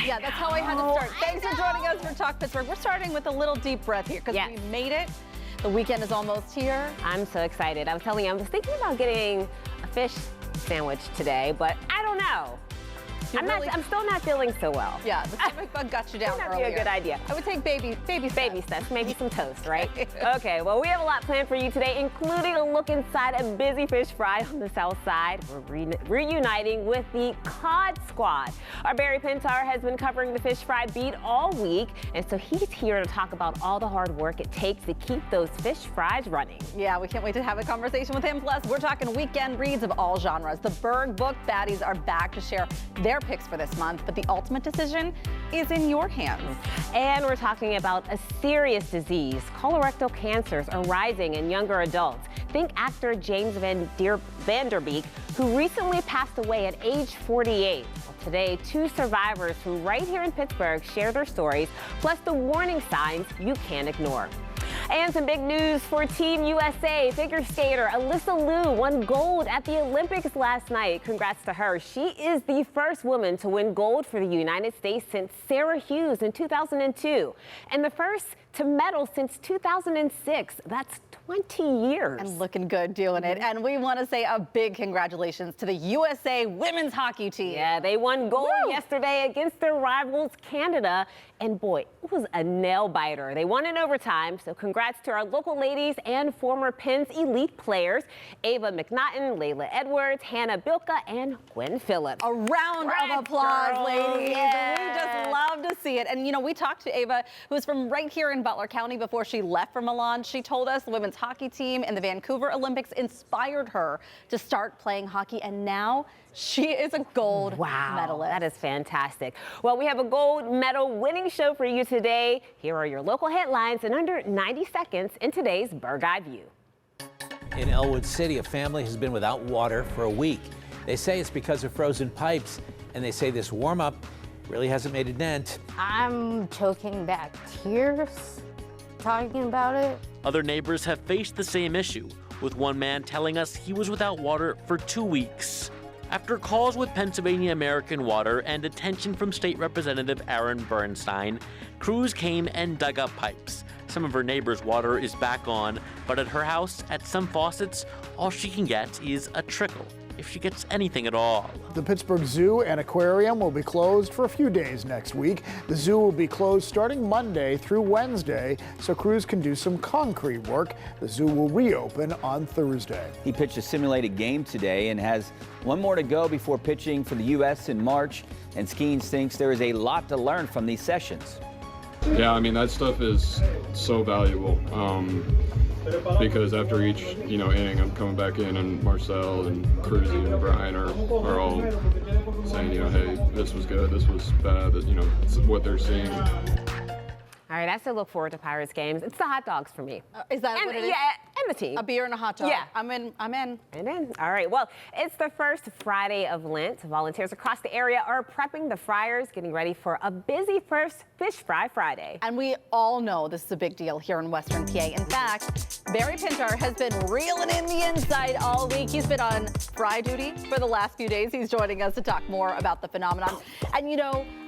Yeah, that's how I had to start. Thanks for joining us for Talk Pittsburgh. We're starting with a little deep breath here because we made it. The weekend is almost here. I'm so excited. I was telling you, I was thinking about getting a fish sandwich today, but I don't know. I'm still not feeling so well. Yeah, the stomach bug got you down earlier. That'd be a good idea. I would take baby steps, maybe some toast, right? Okay, well, we have a lot planned for you today, including a look inside a busy fish fry on the south side. We're reuniting with the Cod Squad. Our Barry Pintar has been covering the fish fry beat all week, and so he's here to talk about all the hard work it takes to keep those fish fries running. Yeah, we can't wait to have a conversation with him. Plus, we're talking weekend reads of all genres. The Berg Book Baddies are back to share their picks for this month, but the ultimate decision is in your hands. And we're talking about a serious disease. Colorectal cancers are rising in younger adults. Think actor James Van Der Beek, who recently passed away at age 48. Well, today, 2 survivors from right here in Pittsburgh share their stories, plus the warning signs you can't ignore. And some big news for Team USA. Figure skater Alyssa Liu won gold at the Olympics last night. Congrats to her. She is the first woman to win gold for the United States since Sarah Hughes in 2002, and the first to medal since 2006. That's 20 years. And looking good doing it. And we want to say a big congratulations to the USA women's hockey team. Yeah, they won gold yesterday against their rivals, Canada. And boy, it was a nail biter. They won in overtime. So congrats to our local ladies and former Pens elite players, Ava McNaughton, Layla Edwards, Hannah Bilka, and Gwen Phillips. A round of applause, girls. ladies. Yeah. We just love to see it. And, you know, we talked to Ava, who's from right here in Butler County before she left for Milan. She told us the women's hockey team in the Vancouver Olympics inspired her to start playing hockey, and now she is a gold medalist. That is fantastic. Well, we have a gold medal winning show for you today. Here are your local headlines in under 90 seconds in today's Bird's Eye View. In Elwood City, a family has been without water for a week. They say it's because of frozen pipes, and they say this warm-up really hasn't made a dent. I'm choking back tears talking about it. Other neighbors have faced the same issue, with one man telling us he was without water for 2 weeks. After calls with Pennsylvania American Water and attention from State Representative Aaron Bernstein, crews came and dug up pipes. Some of her neighbors' water is back on, but at her house, at some faucets, all she can get is a trickle, if she gets anything at all. The Pittsburgh Zoo and Aquarium will be closed for a few days next week. The zoo will be closed starting Monday through Wednesday, so crews can do some concrete work. The zoo will reopen on Thursday. He pitched a simulated game today and has one more to go before pitching for the U.S. in March, and Skeens thinks there is a lot to learn from these sessions. Yeah, I mean, that stuff is so valuable. Because after each, inning, I'm coming back in, and Marcel and Cruzy and Brian are all saying, hey, this was good, this was bad, it's what they're seeing. All right, I still look forward to Pirates games. It's the hot dogs for me. Is that what it is? Yeah, and the team. A beer and a hot dog. Yeah. I'm in. All right, well, it's the first Friday of Lent. Volunteers across the area are prepping the fryers, getting ready for a busy first Fish Fry Friday. And we all know this is a big deal here in Western PA. In fact, Barry Pintar has been reeling in the inside all week. He's been on fry duty for the last few days. He's joining us to talk more about the phenomenon. And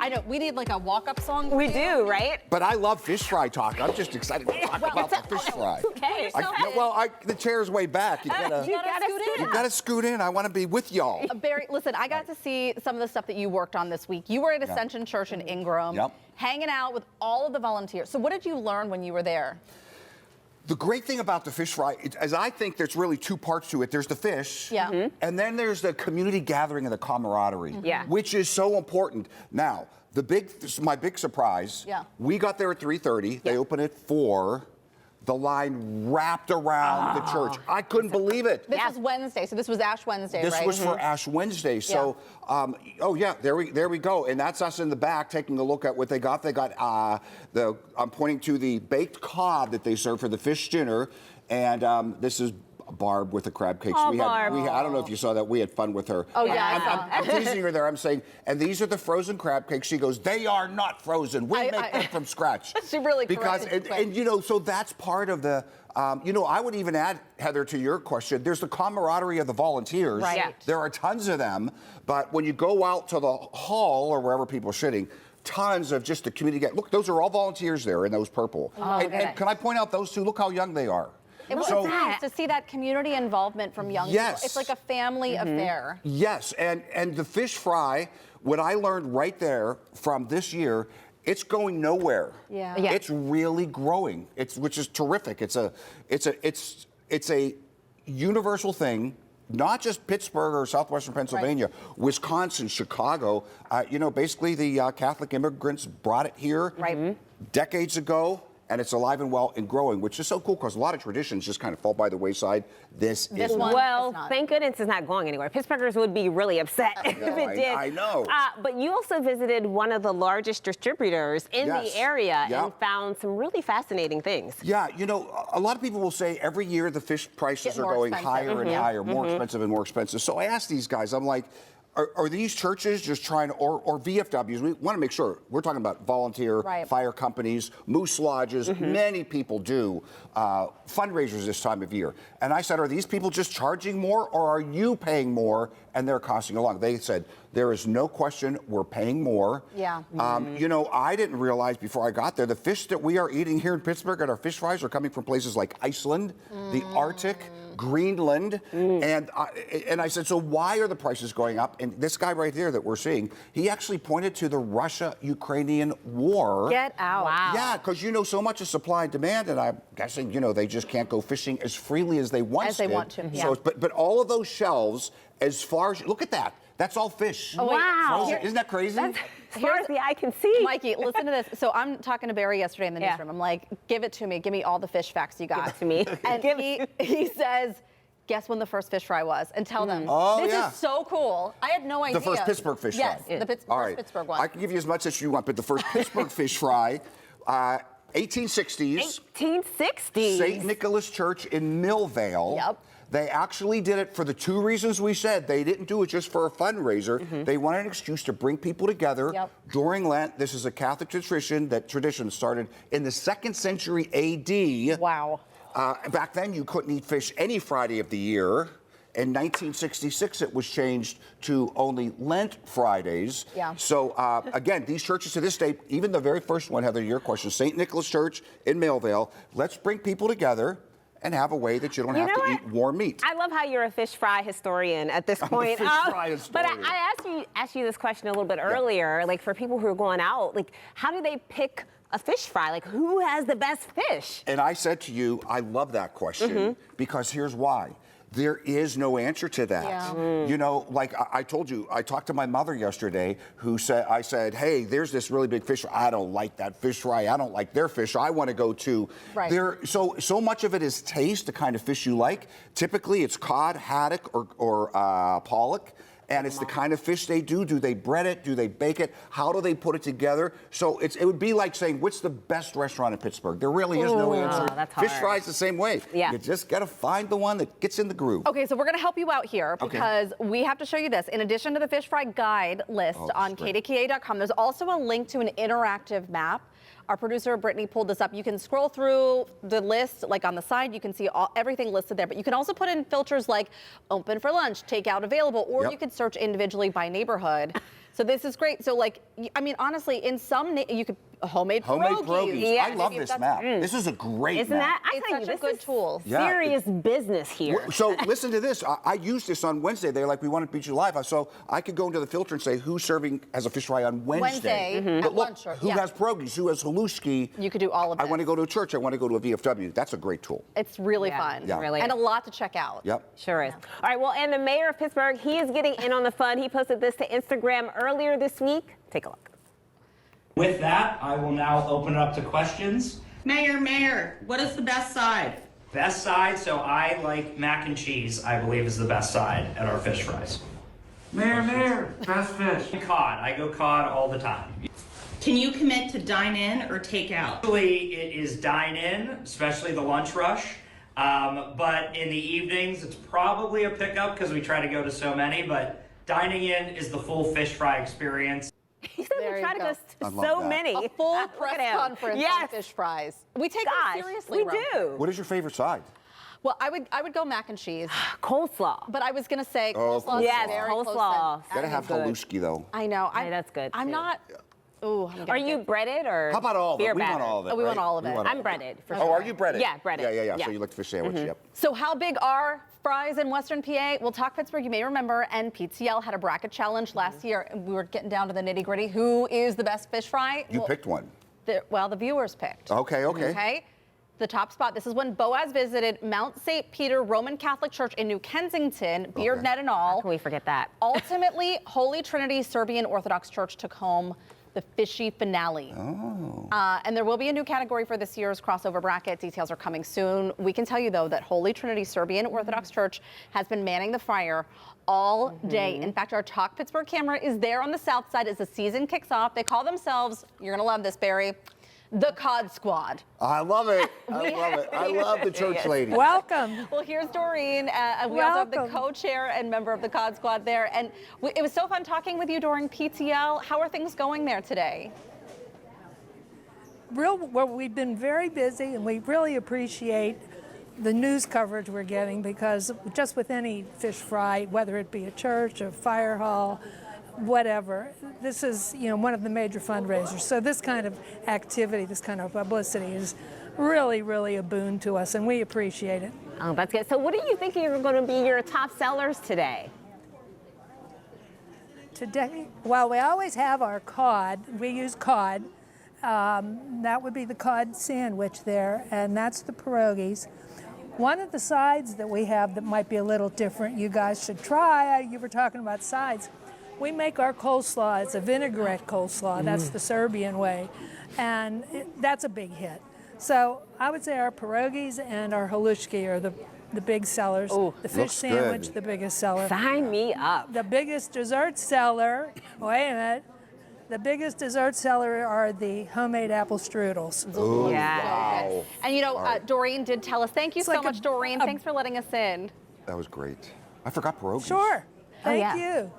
I know we need like a walk-up song. We do, right? But I love fish fry talk. I'm just excited to talk about the fish fry. Okay. The chair's way back. You gotta scoot in. I want to be with y'all. Barry, listen, I got to see some of the stuff that you worked on this week. You were at Ascension Church in Ingram, hanging out with all of the volunteers. So what did you learn when you were there? The great thing about the fish fry is I think there's really 2 parts to it. There's the fish, and then there's the community gathering and the camaraderie, which is so important. Now, my big surprise, we got there at 3:30. They open at 4. The line wrapped around the church. I couldn't believe it. This was Wednesday, so this was Ash Wednesday, right? This was for Ash Wednesday. So, there we go. And that's us in the back taking a look at what they got. They got I'm pointing to the baked cod that they serve for the fish dinner, and this is Barb with the crab cakes. Oh, I don't know if you saw that. We had fun with her. Oh, yeah. I'm teasing her there. I'm saying, and these are the frozen crab cakes. She goes, they are not frozen. We make them from scratch. She really and you know, so that's part of the. You know, I would even add, Heather, to your question, there's the camaraderie of the volunteers. Right. Yeah. There are tons of them, but when you go out to the hall or wherever people are sitting, tons of just the community. Look, those are all volunteers there in those purple. And can I point out those two? Look how young they are. It was nice to see that community involvement from young people. It's like a family affair. Yes, and the fish fry, what I learned right there from this year, it's going nowhere. Yeah. It's really growing. Which is terrific. It's a universal thing. Not just Pittsburgh or southwestern Pennsylvania, Wisconsin, Chicago. You know, basically the Catholic immigrants brought it here decades ago, and it's alive and well and growing, which is so cool because a lot of traditions just kind of fall by the wayside. This is well, thank goodness it's not going anywhere. Pittsburghers would be really upset if it did. I know. But you also visited one of the largest distributors in the area and found some really fascinating things. Yeah, you know, a lot of people will say every year the fish prices are going higher and higher, more expensive and more expensive. So I asked these guys, I'm like, are these churches just trying to, or VFWs, we want to make sure, we're talking about volunteer fire companies, moose lodges, many people do fundraisers this time of year. And I said, are these people just charging more or are you paying more and they're costing along? They said, there is no question we're paying more. Yeah. You know, I didn't realize before I got there, the fish that we are eating here in Pittsburgh at our fish fries are coming from places like Iceland, the Arctic, Greenland, and I said, so why are the prices going up? And this guy right there that we're seeing, he actually pointed to the Russia-Ukrainian war. Get out. Wow. Yeah, because you know, so much is supply and demand, and I'm guessing, you know, they just can't go fishing as freely as they once did. want to, So, but all of those shelves, as far as, look at that. That's all fish. Oh, wow. Isn't that crazy? That's as far as the eye can see. Mikey, listen to this. So I'm talking to Barry yesterday in the newsroom. I'm like, give it to me. Give me all the fish facts you got. Give it to me. And he says, guess when the first fish fry was, and tell them. This is so cool. I had no idea. The first Pittsburgh fish fry. Yes, the first Pittsburgh one. I can give you as much as you want, but the first Pittsburgh fish fry, 1860s. 1860s. St. Nicholas Church in Millvale. Yep. They actually did it for the two reasons we said. They didn't do it just for a fundraiser. They wanted an excuse to bring people together during Lent. This is a Catholic tradition that started in the 2nd century A.D. Wow. Back then, you couldn't eat fish any Friday of the year. In 1966, it was changed to only Lent Fridays. Yeah. So, again, these churches to this day, even the very first one, Heather, your question, St. Nicholas Church in Millvale, let's bring people together and have a way that you don't have to eat warm meat. I love how you're a fish fry historian at this point. Fish fry historian. But I asked you this question a little bit earlier, like for people who are going out, like how do they pick a fish fry? Like who has the best fish? And I said to you, I love that question because here's why. There is no answer to that. Yeah. You know, like I told you, I talked to my mother yesterday I said, hey, there's this really big fish. I don't like that fish fry. I don't like their fish. I want to go to. Right. So much of it is taste, the kind of fish you like. Typically, it's cod, haddock, or pollock. And it's the kind of fish they do. Do they bread it? Do they bake it? How do they put it together? So it would be like saying, what's the best restaurant in Pittsburgh? There really is no answer. That's hard. Fish fries the same way. Yeah. You just got to find the one that gets in the groove. Okay, so we're going to help you out here because we have to show you this. In addition to the fish fry guide list on kdka.com, there's also a link to an interactive map. Our producer, Brittany, pulled this up. You can scroll through the list, like on the side, you can see everything listed there, but you can also put in filters like open for lunch, takeout available, or you could search individually by neighborhood. So this is great. So like, I mean, honestly, in some, you could homemade pierogies. Yeah. I love this map. This is a great Isn't map. that? It's such a good tool. Serious business here. So listen to this. I used this on Wednesday. They're like, we want to beat you live. So I could go into the filter and say, who's serving as a fish fry on Wednesday? But look, who has pierogies? Who has haluski? You could do all of it. I want to go to a church. I want to go to a VFW. That's a great tool. It's really fun. Yeah. Really and a lot to check out. Yep. Sure is. All right, well, and the mayor of Pittsburgh, he is getting in on the fun. He posted this to Instagram earlier this week. Take a look. With that, I will now open it up to questions. Mayor, what is the best side? Best side, so I like mac and cheese, I believe is the best side at our fish fries. Mayor, best fish. Cod, I go cod all the time. Can you commit to dine in or take out? Usually it is dine in, especially the lunch rush. But in the evenings, it's probably a pickup because we try to go to so many, but dining in is the full fish fry experience. He said we try to go to so many. A full press conference on fish fries. We take it seriously. We do. What is your favorite side? Well, I would go mac and cheese. Coleslaw. But I was going to say coleslaw. Yes, very coleslaw. Gotta have halushki though. I know. Yeah, that's good. I'm too. not. Ooh, Are you breaded or How about all of it? beer We want batter? all of it. Oh, we want right? all of it. I'm breaded. For Oh, sure. are you breaded? Yeah, breaded. Yeah. So you like the fish sandwich? Yep. So how big are fries in Western PA? Well, Talk Pittsburgh, you may remember, and PTL had a bracket challenge last year. We were getting down to the nitty gritty. Who is the best fish fry? You picked one. The viewers picked. Okay. The top spot. This is when Boaz visited Mount St. Peter Roman Catholic Church in New Kensington, beard net and all. How can we forget that? Ultimately, Holy Trinity Serbian Orthodox Church took home the fishy finale. And there will be a new category for this year's crossover bracket. Details are coming soon. We can tell you, though, that Holy Trinity Serbian Orthodox Church has been manning the fryer all day. In fact, our Talk Pittsburgh camera is there on the south side as the season kicks off. They call themselves, you're going to love this, Barry, the Cod Squad. I love it. I love the church lady. Welcome. Well, here's Doreen. We also have the co-chair and member of the Cod Squad there. And it was so fun talking with you during PTL. How are things going there today? Well, we've been very busy, and we really appreciate the news coverage we're getting, because just with any fish fry, whether it be a church, a fire hall, whatever, this is one of the major fundraisers. So this kind of activity, this kind of publicity is really, really a boon to us, and we appreciate it. Oh, that's good. So what do you think are going to be your top sellers today? Today, well, we always have our cod. We use cod. That would be the cod sandwich there, and that's the pierogies. One of the sides that we have that might be a little different, you guys should try, you were talking about sides. We make our coleslaw, it's a vinaigrette coleslaw, that's the Serbian way, and that's a big hit. So I would say our pierogies and our halushki are the big sellers. Ooh, the fish sandwich, the biggest seller. Sign me up. The biggest dessert seller, wait a minute, the biggest dessert seller are the homemade apple strudels. Ooh, yes. wow. And Doreen did tell us, thank you It's so like much, Doreen. Thanks for letting us in. That was great. I forgot pierogies. Sure. Thank you.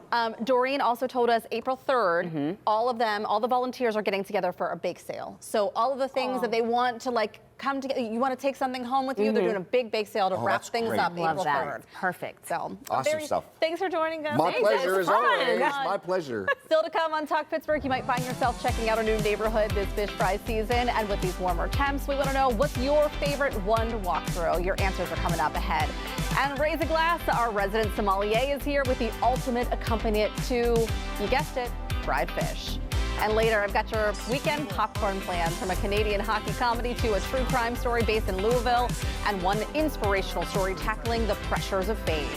Doreen also told us April 3rd, all the volunteers are getting together for a bake sale. So all of the things that they want to come together, you want to take something home with you, they're doing a big bake sale to wrap things up April 3rd. Perfect. So awesome stuff. Thanks for joining us. My pleasure as always. Fun. My pleasure. Still to come on Talk Pittsburgh, you might find yourself checking out a new neighborhood this fish fry season. And with these warmer temps, we want to know, what's your favorite one to walk through? Your answers are coming up ahead. And Raise a Glass, our resident sommelier, is here with the ultimate accompaniment to, you guessed it, fried fish. And later, I've got your weekend popcorn plan, from a Canadian hockey comedy to a true crime story based in Louisville, and one inspirational story tackling the pressures of fame.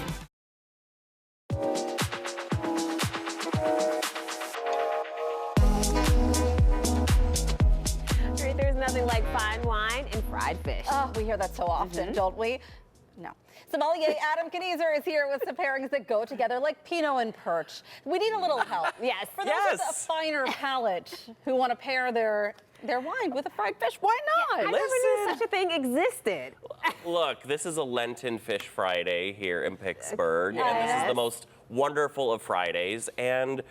There's nothing like fine wine and fried fish. Oh, we hear that so often, don't we? No. Sommelier Adam Kniezer is here with some pairings that go together like Pinot and Perch. We need a little help. Yes. For those with a finer palate who want to pair their wine with a fried fish, why not? I never knew such a thing existed. Look, this is a Lenten Fish Friday here in Pittsburgh, and this is the most wonderful of Fridays. And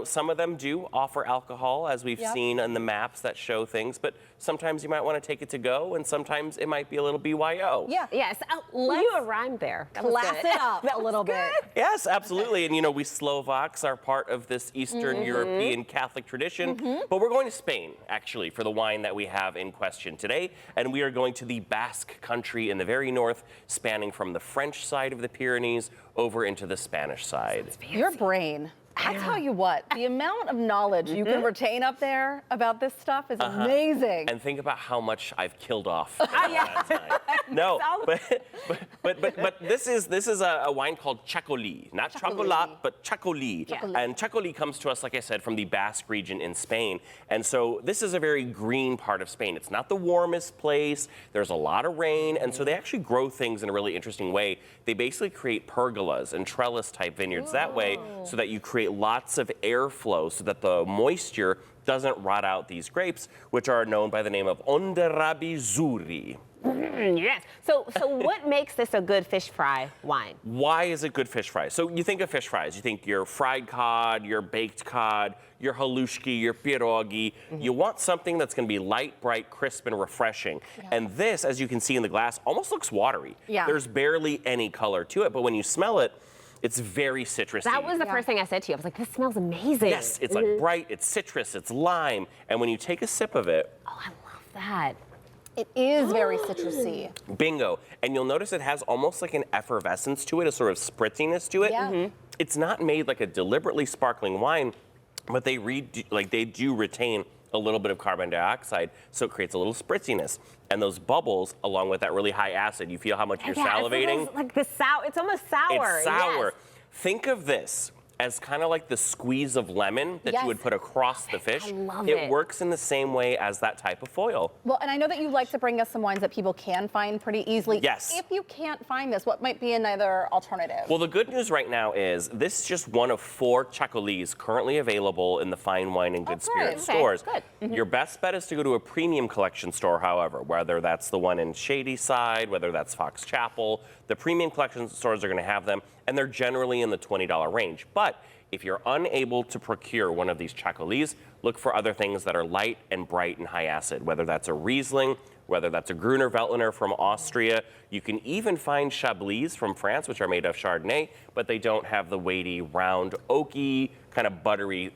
some of them do offer alcohol, as we've seen on the maps that show things, but sometimes you might want to take it to go, and sometimes it might be a little BYO. Yeah. Yes. You rhymed there. Class it up a little bit. Yes, absolutely. And we Slovaks are part of this Eastern European Catholic tradition, but we're going to Spain, actually, for the wine that we have in question today. And we are going to the Basque country in the very north, spanning from the French side of the Pyrenees over into the Spanish side. Your brain. I tell you what, the amount of knowledge you can retain up there about this stuff is amazing. And think about how much I've killed off in that time. No, but this is a wine called Chacoli, not chocolat, but Chacoli. Yeah. And Chacoli comes to us, like I said, from the Basque region in Spain. And so this is a very green part of Spain. It's not the warmest place. There's a lot of rain, and so they actually grow things in a really interesting way. They basically create pergolas and trellis type vineyards that way, so that you create lots of airflow so that the moisture doesn't rot out these grapes, which are known by the name of Onderabi Zuri. Yes. So what makes this a good fish fry wine? Why is it good fish fry? So you think of fish fries, you think your fried cod, your baked cod, your halushki, your pierogi. You want something that's going to be light, bright, crisp, and refreshing. And this, as you can see in the glass, almost looks watery. There's barely any color to it, but when you smell it, it's very citrusy. That was the first thing I said to you. I was like, this smells amazing. Yes, it's like bright, it's citrus, it's lime. And when you take a sip of it. Oh, I love that. It is very citrusy. Bingo. And you'll notice it has almost like an effervescence to it, a sort of spritziness to it. It's not made like a deliberately sparkling wine, but they do retain a little bit of carbon dioxide, so it creates a little spritziness. And those bubbles, along with that really high acid, you feel how much you're salivating? It's like the sour, it's almost sour. It's sour. Yes. Think of this as kind of like the squeeze of lemon that you would put across the fish. I love it works in the same way as that type of foil. Well, and I know that you like to bring us some wines that people can find pretty easily. Yes. If you can't find this, what might be another alternative? Well, the good news right now is this is just one of 4 Chacolis currently available in the fine wine and good spirit stores. Good. Your best bet is to go to a premium collection store, however, whether that's the one in Shadyside, whether that's Fox Chapel. The premium collection stores are going to have them, and they're generally in the $20 range. But if you're unable to procure one of these Chacolis, look for other things that are light and bright and high acid, whether that's a Riesling, whether that's a Gruner Veltliner from Austria. You can even find Chablis from France, which are made of Chardonnay, but they don't have the weighty, round, oaky, kind of buttery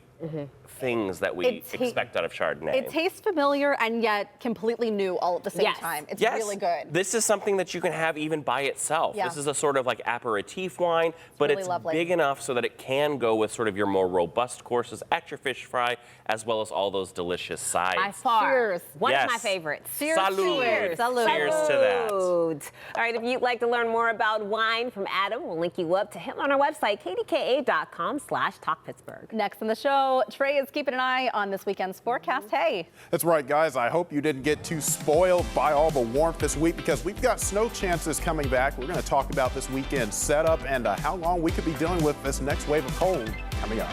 things that we expect out of Chardonnay. It tastes familiar and yet completely new all at the same time. It's really good. This is something that you can have even by itself. This is a sort of like aperitif wine, but really it's lovely. big enough so that it can go with sort of your more robust courses at your fish fry, as well as all those delicious sides. By far. Cheers. One of my favorites. Cheers. Salud. Cheers. Salud. Cheers to that. All right, if you'd like to learn more about wine from Adam, we'll link you up to him on our website, kdka.com/talkpittsburgh. Next on the show, Trey is keeping an eye on this weekend's forecast. Hey. That's right, guys. I hope you didn't get too spoiled by all the warmth this week because we've got snow chances coming back. We're going to talk about this weekend setup and how long we could be dealing with this next wave of cold coming up.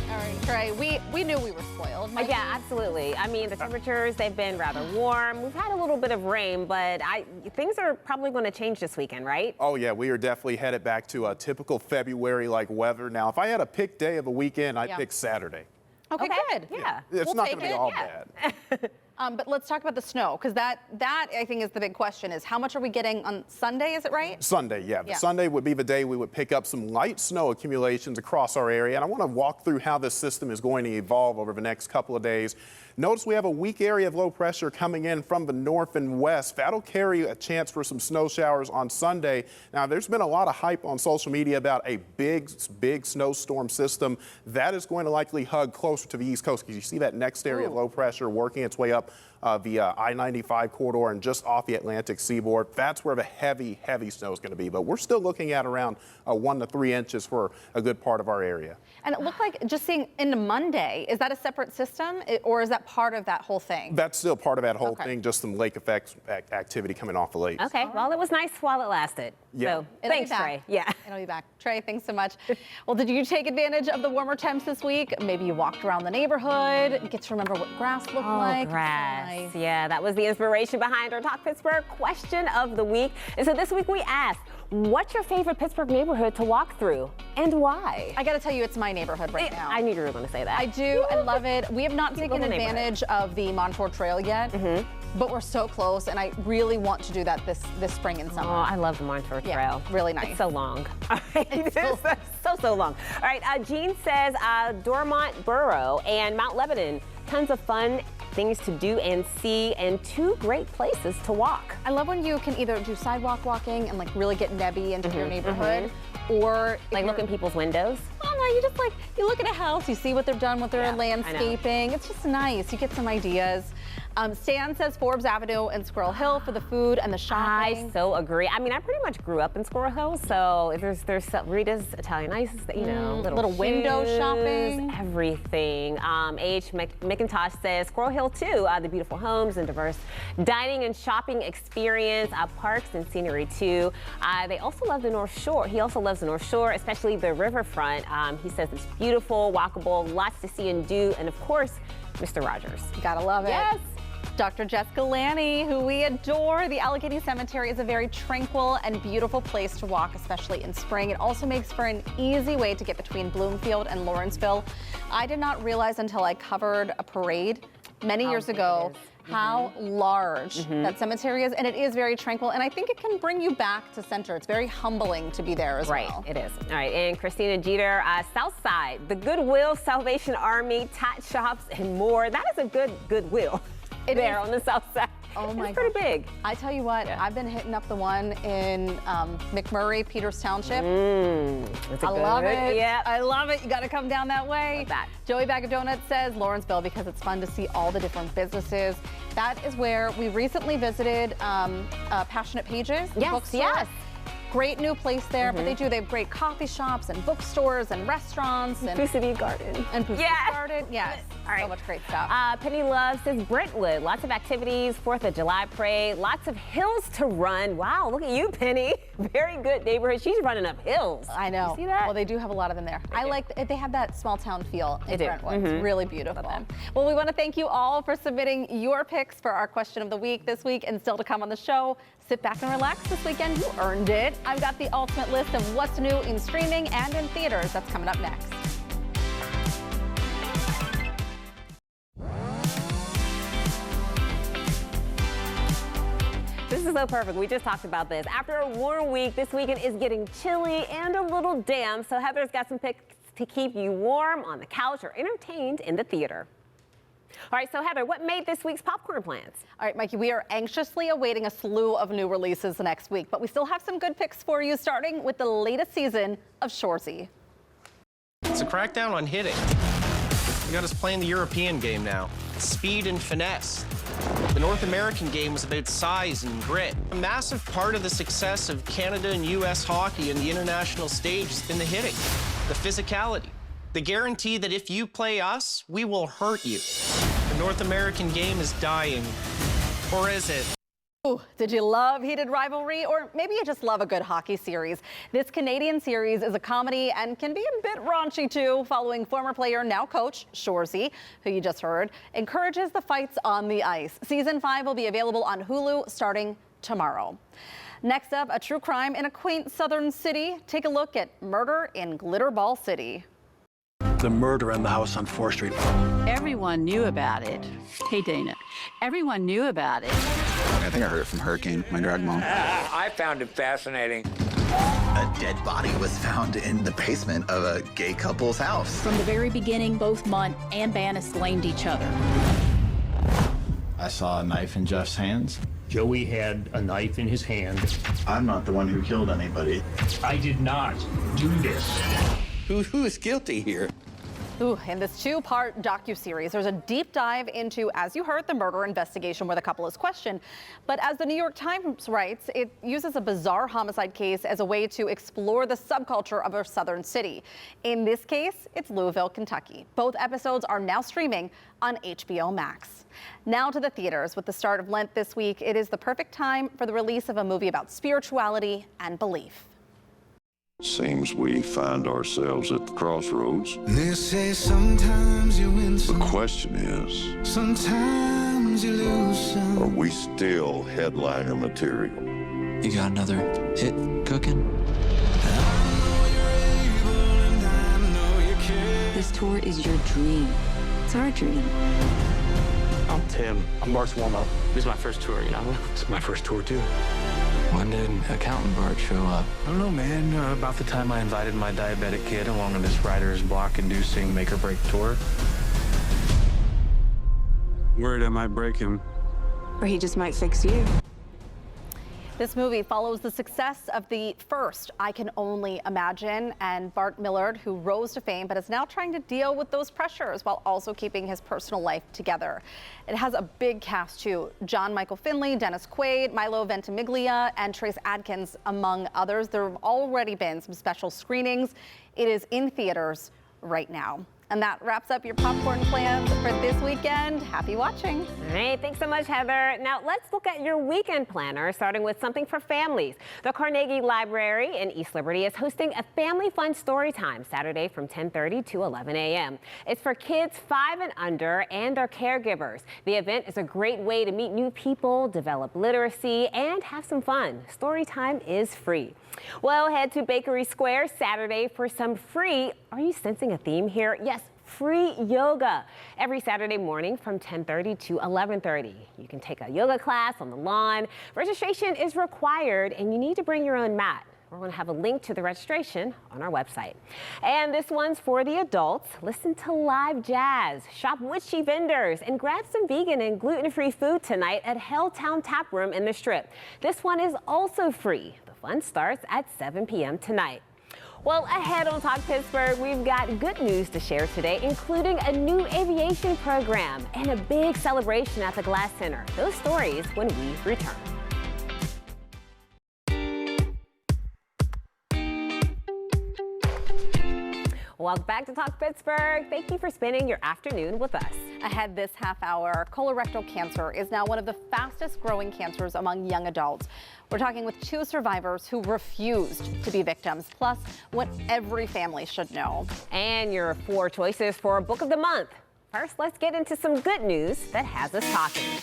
All right, Trey, we knew we were spoiled. Yeah, absolutely. I mean, the temperatures, they've been rather warm. We've had a little bit of rain, but things are probably going to change this weekend, right? Oh, yeah, we are definitely headed back to a typical February-like weather. Now, if I had a pick day of a weekend, I'd pick Saturday. Okay, good. Yeah. It's not going to be all bad. But let's talk about the snow, because that I think is the big question, is how much are we getting on Sunday, is it right? Sunday, yeah. Sunday would be the day we would pick up some light snow accumulations across our area. And I want to walk through how this system is going to evolve over the next couple of days. Notice we have a weak area of low pressure coming in from the north and west. That'll carry a chance for some snow showers on Sunday. Now, there's been a lot of hype on social media about a big snowstorm system. That is going to likely hug closer to the East Coast because you see that next area of low pressure working its way up via I-95 corridor and just off the Atlantic seaboard. That's where the heavy snow is going to be. But we're still looking at around 1 to 3 inches for a good part of our area. And it looked like, just seeing into Monday, is that a separate system or is that part of that whole thing? That's still part of that whole thing, just some lake effects activity coming off the lakes. Okay, well, it was nice while it lasted. Yeah. So, thanks, Trey. Yeah. It'll be back. Trey, thanks so much. Well, did you take advantage of the warmer temps this week? Maybe you walked around the neighborhood, get to remember what grass looked like. Grass. Nice. Yeah, that was the inspiration behind our Talk Pittsburgh question of the week. And so this week we asked, what's your favorite Pittsburgh neighborhood to walk through and why? I got to tell you, it's my neighborhood right now. I knew you were going to say that. I do. I love it. We have not taken advantage of the Montour Trail yet, but we're so close, and I really want to do that this spring and summer. Oh, I love the Montour Trail. Yeah, really nice. It's so long. All right. It's so long. All right. Jean says Dormont Borough and Mount Lebanon. Tons of fun things to do and see, and 2 great places to walk. I love when you can either do sidewalk walking and like really get nebby into your neighborhood, or like look in people's windows. Oh no, you just you look at a house, you see what they've done with their landscaping. It's just nice. You get some ideas. Stan says Forbes Avenue and Squirrel Hill for the food and the shopping. I so agree. I mean, I pretty much grew up in Squirrel Hill, so if there's Rita's Italian Ice, you know, little window shopping, everything. H. McIntosh says Squirrel Hill too. The beautiful homes and diverse dining and shopping experience, parks and scenery too. They also love the North Shore. He also loves the North Shore, especially the riverfront. He says it's beautiful, walkable, lots to see and do, and of course, Mr. Rogers. Gotta love it. Yes. Dr. Jessica Lanny, who we adore. The Allegheny Cemetery is a very tranquil and beautiful place to walk, especially in spring. It also makes for an easy way to get between Bloomfield and Lawrenceville. I did not realize until I covered a parade many years ago how large that cemetery is, and it is very tranquil, and I think it can bring you back to center. It's very humbling to be there as well. Right, it is. All right, and Christina Jeter, Southside, the Goodwill, Salvation Army, Tot Shops, and more. That is a good Goodwill. There on the south side. Oh my God. It's pretty big. I tell you what, I've been hitting up the one in McMurray, Peters Township. I love it. Yeah. I love it. You got to come down that way. Love that. Joey Bag of Donuts says Lawrenceville because it's fun to see all the different businesses. That is where we recently visited Passionate Pages. Yes. Great new place there, but they have great coffee shops and bookstores and restaurants. And Pusity Garden. And Pusity Garden, yes. All right. So much great stuff. Penny Love says Brentwood, lots of activities, 4th of July parade, lots of hills to run. Wow, look at you, Penny. Very good neighborhood. She's running up hills. I know. You see that? Well, they do have a lot of them there. They have that small town feel in Brentwood. It's really beautiful. Well, we want to thank you all for submitting your picks for our question of the week this week, and still to come on the show. Sit back and relax this weekend. You earned it. I've got the ultimate list of what's new in streaming and in theaters. That's coming up next. This is so perfect. We just talked about this. After a warm week, this weekend is getting chilly and a little damp, so Heather's got some picks to keep you warm on the couch or entertained in the theater. All right, so Heather, what made this week's popcorn plans? All right, Mikey, we are anxiously awaiting a slew of new releases next week, but we still have some good picks for you, starting with the latest season of Shoresy. It's a crackdown on hitting. You got us playing the European game now. Speed and finesse. The North American game was about size and grit. A massive part of the success of Canada and U.S. hockey in the international stage has been the hitting, the physicality, the guarantee that if you play us, we will hurt you. The North American game is dying. Or is it? Ooh, did you love heated rivalry? Or maybe you just love a good hockey series. This Canadian series is a comedy and can be a bit raunchy too, following former player, now coach, Shoresy, who you just heard, encourages the fights on the ice. Season 5 will be available on Hulu starting tomorrow. Next up, a true crime in a quaint southern city. Take a look at Murder in Glitterball City. The murder in the house on 4th Street. Everyone knew about it. Hey, Dana. Everyone knew about it. I think I heard it from Hurricane, my drag mom. I found it fascinating. A dead body was found in the basement of a gay couple's house. From the very beginning, both Munt and Bannis blamed each other. I saw a knife in Jeff's hands. Joey had a knife in his hand. I'm not the one who killed anybody. I did not do this. Who is guilty here? Ooh, in this 2-part docuseries, there's a deep dive into, as you heard, the murder investigation where the couple is questioned. But as the New York Times writes, it uses a bizarre homicide case as a way to explore the subculture of a southern city. In this case, it's Louisville, Kentucky. Both episodes are now streaming on HBO Max. Now to the theaters. With the start of Lent this week, it is the perfect time for the release of a movie about spirituality and belief. Seems we find ourselves at the crossroads. They say sometimes you win some. The question is, sometimes you lose some. are we still headliner material? You got another hit cooking? This tour is your dream. It's our dream. I'm Tim. I'm Bart's warm-up. This is my first tour, you know? It's my first tour, too. When did Accountant Bart show up? I don't know, man. About the time I invited my diabetic kid along on this writer's block-inducing make-or-break tour. Worried I might break him. Or he just might fix you. This movie follows the success of the first I Can Only Imagine, and Bart Millard, who rose to fame but is now trying to deal with those pressures while also keeping his personal life together. It has a big cast too. John Michael Finley, Dennis Quaid, Milo Ventimiglia, and Trace Adkins, among others. There have already been some special screenings. It is in theaters right now. And that wraps up your popcorn plans for this weekend. Happy watching. All right, thanks so much, Heather. Now let's look at your weekend planner, starting with something for families. The Carnegie Library in East Liberty is hosting a family fun story time Saturday from 10:30 to 11 a.m. It's for kids 5 and under and their caregivers. The event is a great way to meet new people, develop literacy, and have some fun. Story time is free. Well, head to Bakery Square Saturday for some free, are you sensing a theme here? Yes, free yoga every Saturday morning from 10:30 to 11:30. You can take a yoga class on the lawn. Registration is required and you need to bring your own mat. We're going to have a link to the registration on our website. And this one's for the adults. Listen to live jazz, shop witchy vendors, and grab some vegan and gluten-free food tonight at Helltown Tap Room in the Strip. This one is also free. The fun starts at 7 p.m. tonight. Well, ahead on Talk Pittsburgh, we've got good news to share today, including a new aviation program and a big celebration at the Glass Center. Those stories when we return. Welcome back to Talk Pittsburgh. Thank you for spending your afternoon with us. Ahead this half hour, colorectal cancer is now one of the fastest growing cancers among young adults. We're talking with 2 survivors who refused to be victims, plus what every family should know. And your 4 choices for a book of the month. First, let's get into some good news that has us talking.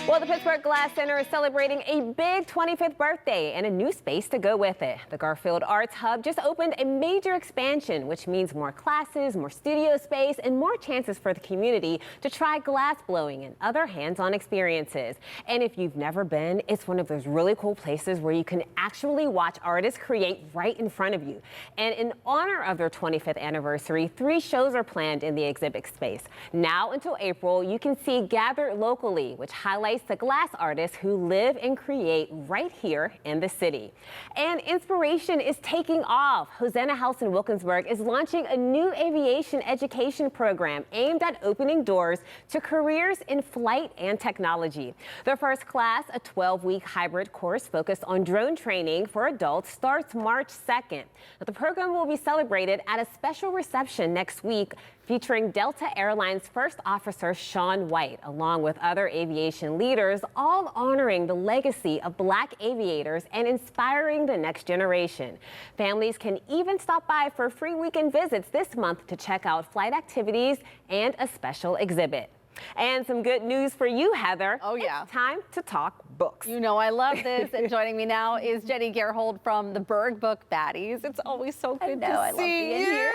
Well, the Pittsburgh Glass Center is celebrating a big 25th birthday and a new space to go with it. The Garfield Arts Hub just opened a major expansion, which means more classes, more studio space, and more chances for the community to try glass blowing and other hands-on experiences. And if you've never been, it's one of those really cool places where you can actually watch artists create right in front of you. And in honor of their 25th anniversary, 3 shows are planned in the exhibit space. Now until April, you can see Gather Locally, which highlights the glass artists who live and create right here in the city. And inspiration is taking off. Hosanna House in Wilkinsburg is launching a new aviation education program aimed at opening doors to careers in flight and technology. Their first class, a 12-week hybrid course focused on drone training for adults, starts March 2nd. The program will be celebrated at a special reception next week featuring Delta Airlines First Officer Sean White, along with other aviation leaders, all honoring the legacy of Black aviators and inspiring the next generation. Families can even stop by for free weekend visits this month to check out flight activities and a special exhibit. And some good news for you, Heather. Oh, yeah. It's time to talk books. You know I love this. And joining me now is Jenny Gerhold from the Berg Book Baddies. It's always so good to see you.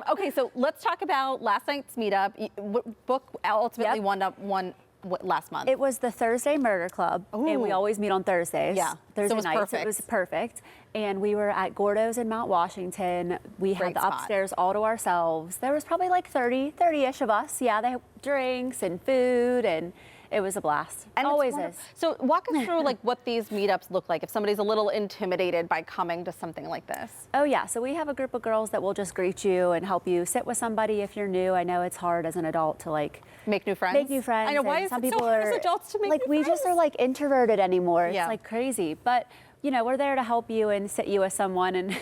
Okay, so let's talk about last night's meetup. What book ultimately won last month? It was the Thursday Murder Club, and we always meet on Thursdays. Yeah, Thursday so it was nights. perfect. It was perfect. And we were at Gordo's in Mount Washington. We had the upstairs all to ourselves. There was probably like 30-ish of us. Yeah, they had drinks and food, and it was a blast. And always is. So walk us through like what these meetups look like if somebody's a little intimidated by coming to something like this. Oh yeah, so we have a group of girls that will just greet you and help you sit with somebody if you're new. I know it's hard as an adult to like make new friends. Make new friends. I know, why is some it people so hard are as adults to make like new we friends? just are like introverted anymore. Yeah. It's like crazy, but you know, we're there to help you and sit you with someone and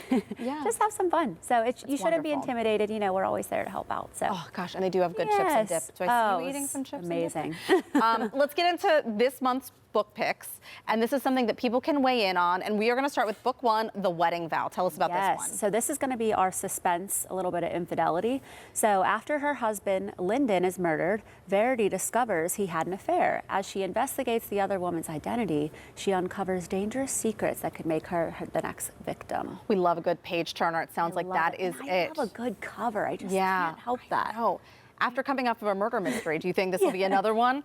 just have some fun. So you shouldn't be intimidated. You know, we're always there to help out. So. Oh gosh, and they do have good chips and dip. So I see you eating some chips amazing. and dip. Let's get into this month's book picks. And this is something that people can weigh in on. And we are going to start with book 1, The Wedding Vow. Tell us about this one. So this is going to be our suspense, a little bit of infidelity. So after her husband, Lyndon, is murdered, Verity discovers he had an affair. As she investigates the other woman's identity, she uncovers dangerous secrets that could make her the next victim. We love a good page turner. It sounds like that is it. I love a good cover. I just can't help that. Oh, after coming off of a murder mystery, do you think this will be another one?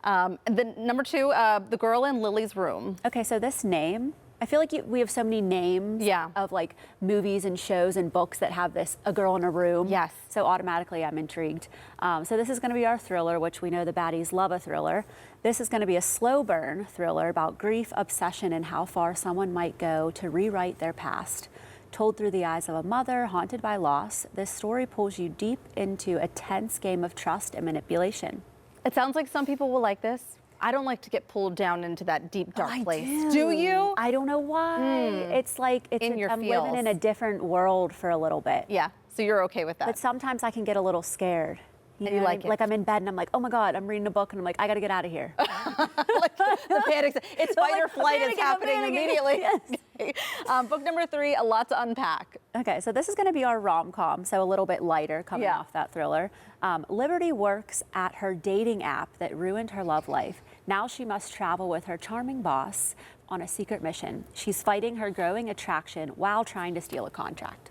Then number 2, The Girl in Lily's Room. Okay, so this name, I feel like we have so many names of like movies and shows and books that have this, A Girl in a Room. Yes. So automatically I'm intrigued. So this is going to be our thriller, which we know the baddies love a thriller. This is going to be a slow burn thriller about grief, obsession, and how far someone might go to rewrite their past. Told through the eyes of a mother haunted by loss, this story pulls you deep into a tense game of trust and manipulation. It sounds like some people will like this. I don't like to get pulled down into that deep, dark place. Do you? I don't know why. It's like I'm living in a different world for a little bit. Yeah. So you're okay with that? But sometimes I can get a little scared. And you like it? Like I'm in bed and I'm like, oh my God, I'm reading a book and I'm like, I got to get out of here. Like the panic. It's fight or flight is happening immediately. Yes. Book number 3, a lot to unpack. Okay, so this is going to be our rom-com, so a little bit lighter coming off that thriller. Liberty works at her dating app that ruined her love life. Now she must travel with her charming boss on a secret mission. She's fighting her growing attraction while trying to steal a contract.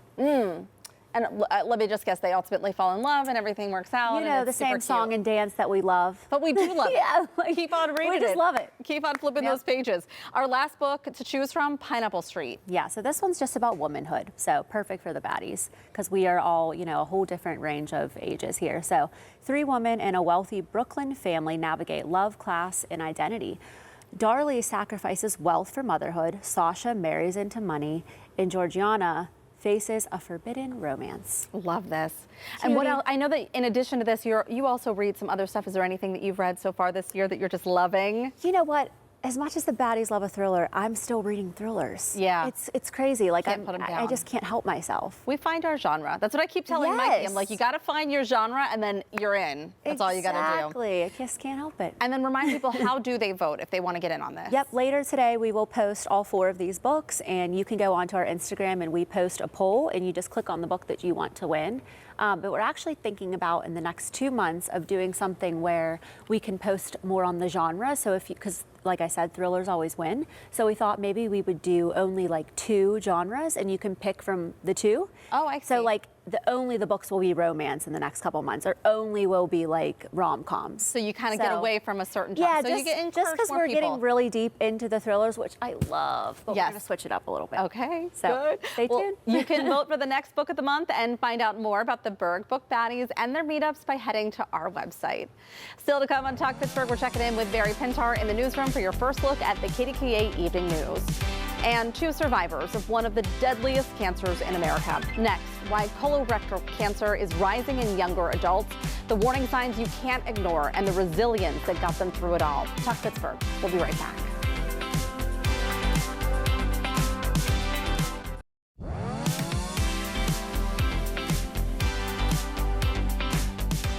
And let me just guess, they ultimately fall in love and everything works out. You know, the same song and dance that we love. But we do love it. Yeah, like, Keep on reading it. We just love it. Keep on flipping those pages. Our last book to choose from, Pineapple Street. Yeah, so this one's just about womanhood. So perfect for the baddies because we are all, you know, a whole different range of ages here. So 3 women in a wealthy Brooklyn family navigate love, class, and identity. Darlie sacrifices wealth for motherhood. Sasha marries into money. And Georgiana faces a forbidden romance. Love this. And what else? I know that in addition to this, you also read some other stuff. Is there anything that you've read so far this year that you're just loving? You know what? As much as the baddies love a thriller, I'm still reading thrillers. Yeah. It's crazy. Like I just can't help myself. We find our genre. That's what I keep telling Mikey. I'm like, you got to find your genre and then you're in. That's all you got to do. Exactly. I just can't help it. And then remind people, how do they vote if they want to get in on this? Yep. Later today, we will post all 4 of these books and you can go onto our Instagram and we post a poll and you just click on the book that you want to win. But we're actually thinking about in the next 2 months of doing something where we can post more on the genre. So because like I said, thrillers always win. So we thought maybe we would do only like 2 genres and you can pick from the 2. Oh, I see. So like only the books will be romance in the next couple months or only will be like rom-coms. So you kind of get away from a certain genre. Yeah, so you get just because we're getting really deep into the thrillers, which I love, but we're going to switch it up a little bit. Okay, so good. Stay tuned. You can vote for the next book of the month and find out more about the Berg Book Baddies and their meetups by heading to our website. Still to come on Talk Pittsburgh, we're checking in with Barry Pintar in the newsroom for your first look at the KDKA Evening News. And 2 survivors of one of the deadliest cancers in America. Next, why colorectal cancer is rising in younger adults, the warning signs you can't ignore, and the resilience that got them through it all. Talk Pittsburgh. We'll be right back.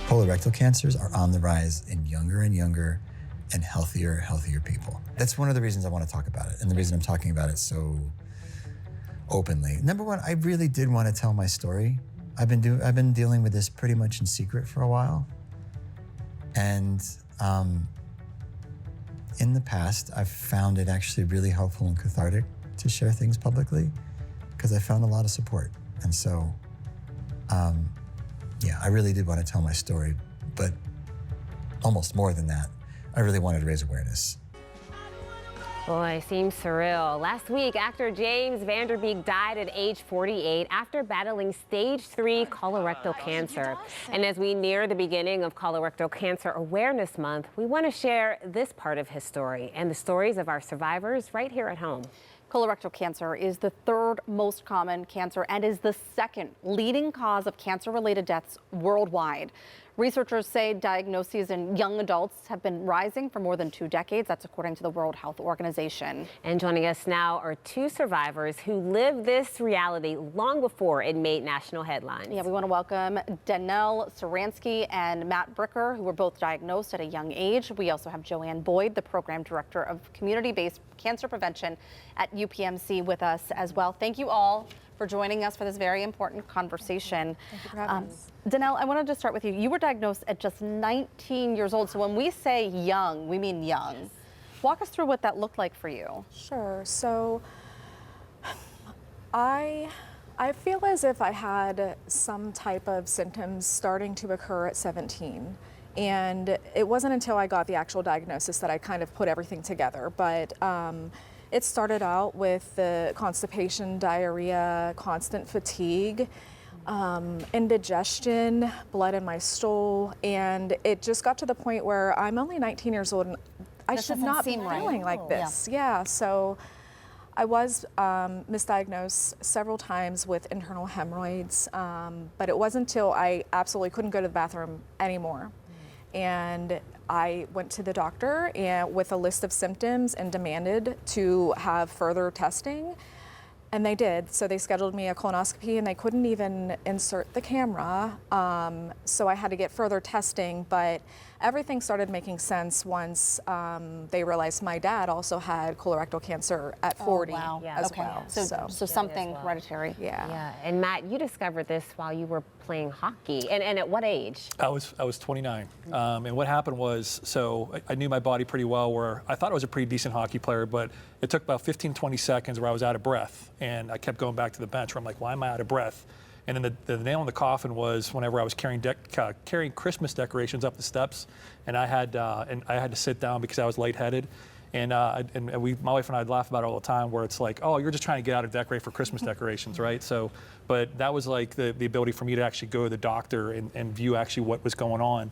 Colorectal cancers are on the rise in younger and younger and healthier people. That's one of the reasons I want to talk about it, and the reason I'm talking about it so openly. Number one, I really did want to tell my story. I've been dealing with this pretty much in secret for a while, and in the past, I've found it actually really helpful and cathartic to share things publicly because I found a lot of support, and so yeah, I really did want to tell my story, but almost more than that, I really wanted to raise awareness. Boy, seems surreal. Last week, actor James Van Der Beek died at age 48 after battling stage 3 colorectal cancer. And as we near the beginning of Colorectal Cancer Awareness Month, we want to share this part of his story and the stories of our survivors right here at home. Colorectal cancer is the 3rd most common cancer and is the 2nd leading cause of cancer-related deaths worldwide. Researchers say diagnoses in young adults have been rising for more than 2 decades. That's according to the World Health Organization. And joining us now are 2 survivors who lived this reality long before it made national headlines. Yeah, we want to welcome Danelle Saransky and Matt Bricker, who were both diagnosed at a young age. We also have Joanne Boyd, the program director of community-based cancer prevention at UPMC, with us as well. Thank you all for joining us for this very important conversation. Thank you for having us. Danelle, I wanted to start with you. You were diagnosed at just 19 years old. So when we say young, we mean young. Yes. Walk us through what that looked like for you. Sure. So I feel as if I had some type of symptoms starting to occur at 17. And it wasn't until I got the actual diagnosis that I kind of put everything together. But it started out with the constipation, diarrhea, constant fatigue, indigestion, blood in my stool, and it just got to the point where I'm only 19 years old and I should not be feeling like this. Yeah, so I was misdiagnosed several times with internal hemorrhoids, but it wasn't until I absolutely couldn't go to the bathroom anymore. And I went to the doctor with a list of symptoms and demanded to have further testing. And they did. So they scheduled me a colonoscopy, and they couldn't even insert the camera. So I had to get further testing, but everything started making sense once they realized my dad also had colorectal cancer at 40 as well. So something hereditary. Yeah. And Matt, you discovered this while you were playing hockey. And at what age? I was 29. And what happened was, so I knew my body pretty well, where I thought I was a pretty decent hockey player, but it took about 15, 20 seconds where I was out of breath. And I kept going back to the bench where I'm like, why am I out of breath? And then the nail in the coffin was whenever I was carrying Christmas decorations up the steps, and I had to sit down because I was lightheaded. And my wife and I laugh about it all the time, where it's like, oh, you're just trying to get out of decorate for Christmas decorations, right? So, but that was like the ability for me to actually go to the doctor and view actually what was going on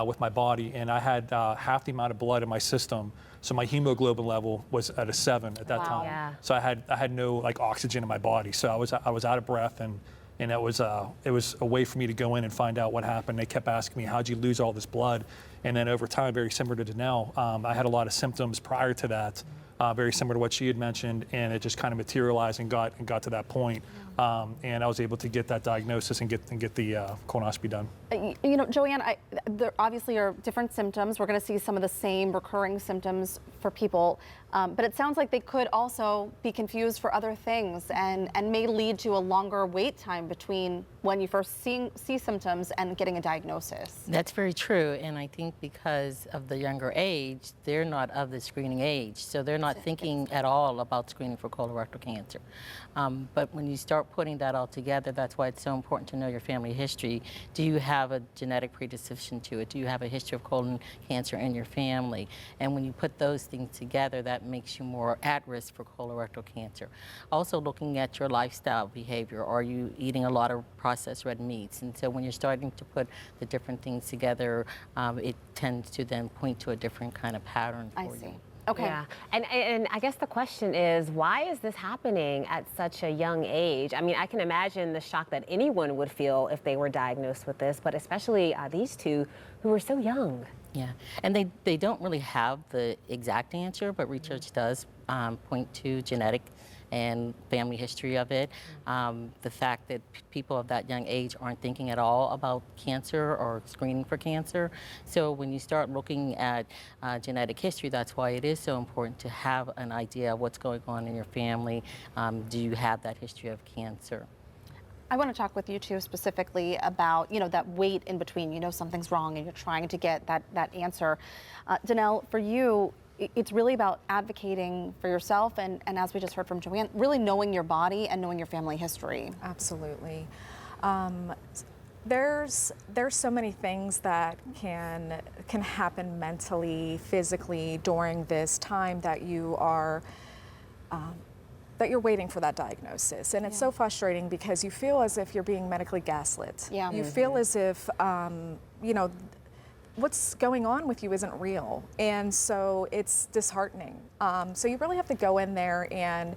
with my body. And I had half the amount of blood in my system, so my hemoglobin level was at a 7 at that time. Yeah. So I had no like oxygen in my body, so I was out of breath, and it was a way for me to go in and find out what happened. They kept asking me, how'd you lose all this blood? And then over time, very similar to Danelle, I had a lot of symptoms prior to that, very similar to what she had mentioned, and it just kind of materialized and got to that point. And I was able to get that diagnosis and get the colonoscopy done. You know, Joanne, there obviously are different symptoms. We're going to see some of the same recurring symptoms for people, but it sounds like they could also be confused for other things and may lead to a longer wait time between when you first see symptoms and getting a diagnosis. That's very true, and I think because of the younger age, they're not of the screening age, so they're not thinking at all about screening for colorectal cancer. But when you start putting that all together, that's why it's so important to know your family history. Do you have a genetic predisposition to it? Do you have a history of colon cancer in your family? And when you put those things together, that makes you more at risk for colorectal cancer. Also looking at your lifestyle behavior. Are you eating a lot of processed red meats? And so when you're starting to put the different things together, it tends to then point to a different kind of pattern for you. Okay. Yeah. And I guess the question is, why is this happening at such a young age? I mean, I can imagine the shock that anyone would feel if they were diagnosed with this, but especially these two who are so young. Yeah, and they don't really have the exact answer, but research does point to genetic and family history of it. The fact that people of that young age aren't thinking at all about cancer or screening for cancer. So when you start looking at genetic history, that's why it is so important to have an idea of what's going on in your family. Do you have that history of cancer? I want to talk with you two specifically about, you know, that wait in between. You know something's wrong and you're trying to get that answer. Danelle, for you, it's really about advocating for yourself and as we just heard from Joanne, really knowing your body and knowing your family history. Absolutely. There's so many things that can happen mentally, physically during this time that you are that you're waiting for that diagnosis. And it's so frustrating because you feel as if you're being medically gaslit. Yeah. You feel as if, you know, what's going on with you isn't real. And so it's disheartening. So you really have to go in there and,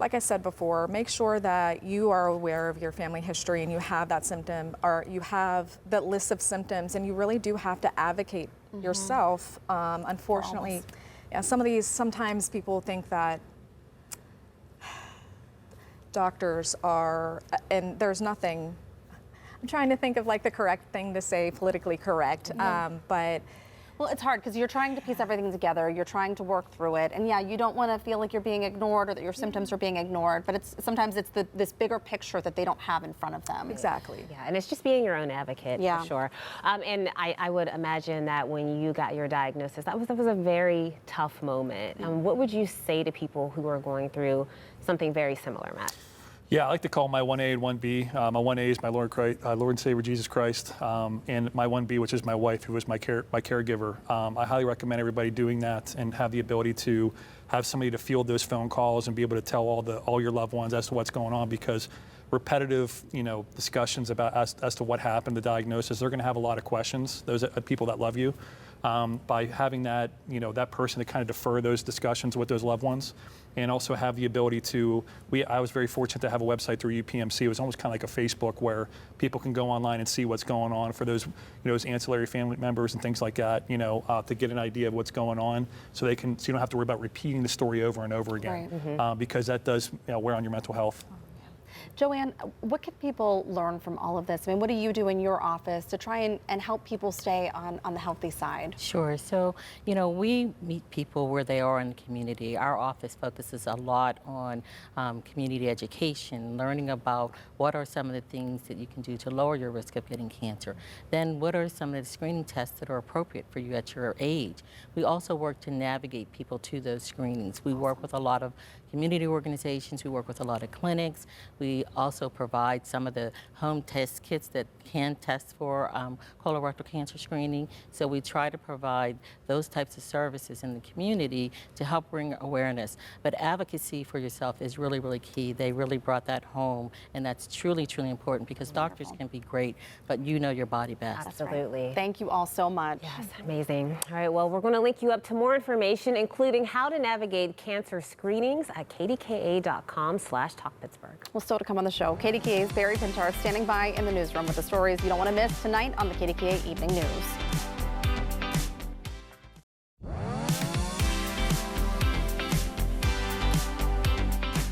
like I said before, make sure that you are aware of your family history and you have that symptom or you have that list of symptoms and you really do have to advocate yourself. Unfortunately, yeah, sometimes people think that doctors are, and there's nothing, I'm trying to think of like the correct thing to say, politically correct, but. Well, it's hard because you're trying to piece everything together, you're trying to work through it, and yeah, you don't want to feel like you're being ignored or that your symptoms are being ignored, but sometimes it's this bigger picture that they don't have in front of them. Exactly. Yeah, and it's just being your own advocate, for sure. And I would imagine that when you got your diagnosis, that was a very tough moment. What would you say to people who are going through something very similar, Matt? Yeah, I like to call my 1A and 1B. My 1A is my Lord and Savior Jesus Christ, and my 1B, which is my wife, who is my caregiver. I highly recommend everybody doing that and have the ability to have somebody to field those phone calls and be able to tell all your loved ones as to what's going on, because repetitive, discussions about as to what happened, the diagnosis, they're going to have a lot of questions. Those are people that love you. by having that, that person to kind of defer those discussions with those loved ones, and also have the ability to, I was very fortunate to have a website through UPMC. It was almost kind of like a Facebook where people can go online and see what's going on for those, those ancillary family members and things like that, to get an idea of what's going on, so you don't have to worry about repeating the story over and over again, because that does wear on your mental health. Joanne, what can people learn from all of this? I mean, what do you do in your office to try and help people stay on the healthy side? Sure. So, we meet people where they are in the community. Our office focuses a lot on community education, learning about what are some of the things that you can do to lower your risk of getting cancer. Then what are some of the screening tests that are appropriate for you at your age? We also work to navigate people to those screenings. We work with a lot of community organizations. We work with a lot of clinics. We also provide some of the home test kits that can test for colorectal cancer screening. So we try to provide those types of services in the community to help bring awareness. But advocacy for yourself is really, really key. They really brought that home, and that's truly, truly important, because doctors can be great, but you know your body best. Absolutely. Thank you all so much. Yes, amazing. All right, well, we're going to link you up to more information, including how to navigate cancer screenings at kdka.com/talkpittsburgh. Well, still to come on the show, KDKA's Barry Pintar standing by in the newsroom with the stories you don't want to miss tonight on the KDKA Evening News.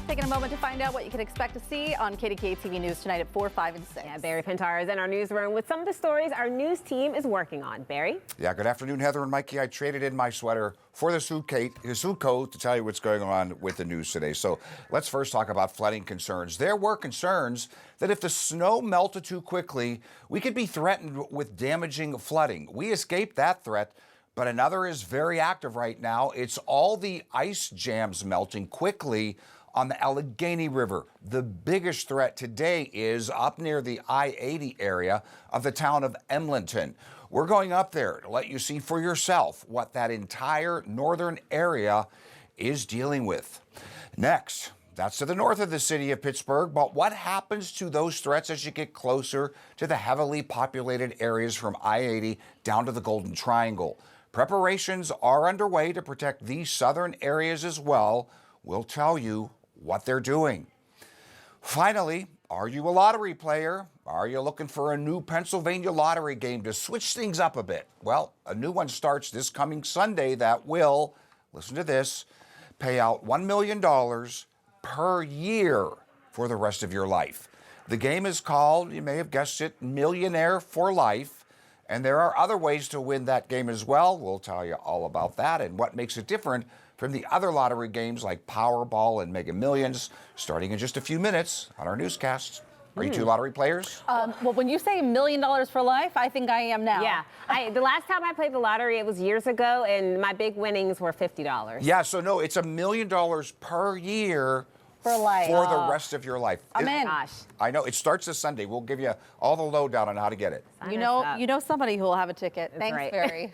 Taking a moment to find out what you can expect to see on KDKA TV News tonight at 4, 5, and 6. Yeah, Barry Pintar is in our newsroom with some of the stories our news team is working on. Barry? Yeah, good afternoon, Heather and Mikey. I traded in my sweater for the suit coat to tell you what's going on with the news today. So let's first talk about flooding concerns. There were concerns that if the snow melted too quickly, we could be threatened with damaging flooding. We escaped that threat, but another is very active right now. It's all the ice jams melting quickly on the Allegheny River. The biggest threat today is up near the I-80 area of the town of Emlenton. We're going up there to let you see for yourself what that entire northern area is dealing with. Next, that's to the north of the city of Pittsburgh, but what happens to those threats as you get closer to the heavily populated areas from I-80 down to the Golden Triangle? Preparations are underway to protect these southern areas as well. We'll tell you what they're doing. Finally, are you a lottery player? Are you looking for a new Pennsylvania lottery game to switch things up a bit? Well, a new one starts this coming Sunday that will, listen to this, pay out $1 million per year for the rest of your life. The game is called, you may have guessed it, Millionaire for Life, and there are other ways to win that game as well. We'll tell you all about that and what makes it different from the other lottery games like Powerball and Mega Millions, starting in just a few minutes on our newscasts. Are you two lottery players? Well, when you say $1 million for life, I think I am now. Yeah. The last time I played the lottery, it was years ago, and my big winnings were $50. Yeah, so no, it's $1 million per year for life. For the rest of your life. I'm in. Gosh. I know. It starts this Sunday. We'll give you all the lowdown on how to get it. You know somebody who will have a ticket. That's Thanks, right. Barry.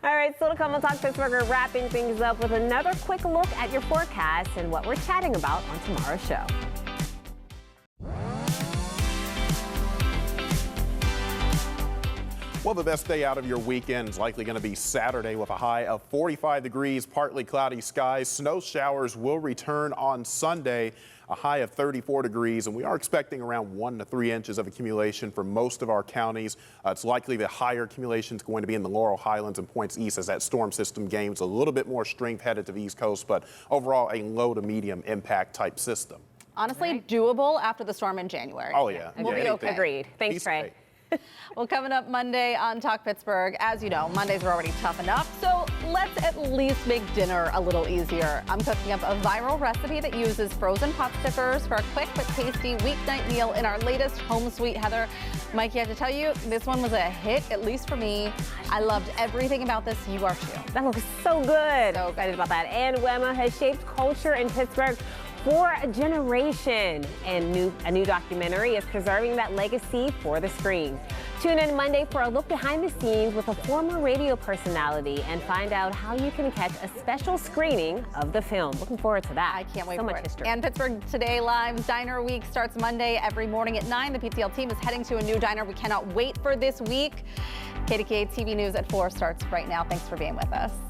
All right, still to come on Talk Pittsburgh, we're wrapping things up with another quick look at your forecast and what we're chatting about on tomorrow's show. Well, the best day out of your weekend is likely going to be Saturday with a high of 45 degrees, partly cloudy skies. Snow showers will return on Sunday, a high of 34 degrees, and we are expecting around 1 to 3 inches of accumulation for most of our counties. It's likely the higher accumulation is going to be in the Laurel Highlands and points east as that storm system gains a little bit more strength headed to the East Coast, but overall a low to medium impact type system. Honestly, doable after the storm in January. Oh, yeah. We'll be okay. Agreed. Thanks, Trey. Well, coming up Monday on Talk Pittsburgh, as you know, Mondays are already tough enough, so let's at least make dinner a little easier. I'm cooking up a viral recipe that uses frozen pot stickers for a quick but tasty weeknight meal in our latest home suite. Heather, Mikey, I have to tell you, this one was a hit, at least for me. I loved everything about this. You are too. That looks so good. So excited about that. And Wemma has shaped culture in Pittsburgh for a generation, and a new documentary is preserving that legacy for the screen. Tune in Monday for a look behind the scenes with a former radio personality and find out how you can catch a special screening of the film. Looking forward to that. I can't wait so for much it. history. And Pittsburgh Today Live's Diner Week starts Monday every morning at 9. The PTL team is heading to a new diner we cannot wait for this week. KDKA TV News at 4 starts right now. Thanks for being with us.